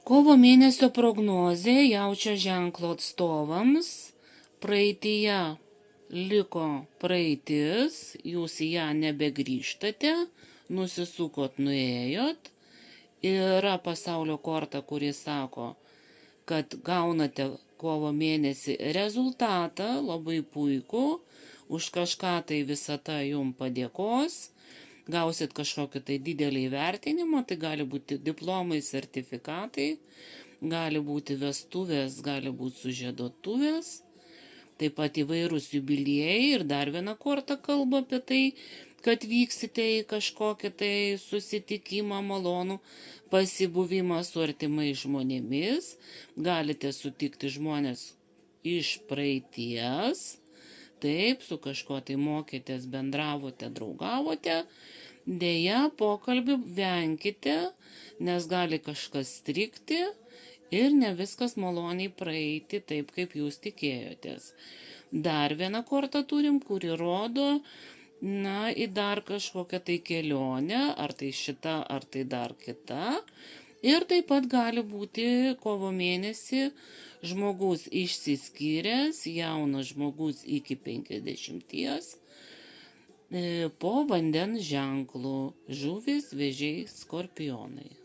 Kovo mėnesio prognozė jaučio ženklo atstovams. Praeityje liko praeitis, jūs į ją nebegrįžtate, nusisukot, nuėjot. Yra pasaulio korta, kuri sako, kad gaunate kovo mėnesį rezultatą, labai puikų, už kažką tai visata jums padėkos. Gausit kažkokį tai didelį įvertinimą, tai gali būti diplomai, sertifikatai, gali būti vestuvės, gali būti sužiedotuvės, taip pat įvairūs jubiliejai ir dar viena korta kalba apie tai, kad vyksite į kažkokį tai susitikimą malonų, pasibuvimą su artimais žmonėmis, galite sutikti žmonės iš praeities, taip, su kažkuo tai mokėtės, bendravote, draugavote, deja, pokalbių venkite, nes gali kažkas strigti ir ne viskas maloniai praeiti taip, kaip jūs tikėjotės. Dar vieną kortą turim, kuri rodo, į dar kažkokią tai kelionę, ar tai šita, ar tai dar kita. Ir taip pat gali būti kovo mėnesį žmogus išsiskyręs, jaunas žmogus iki 50, po vandens ženklų, žuvys, vėžiai, skorpionai.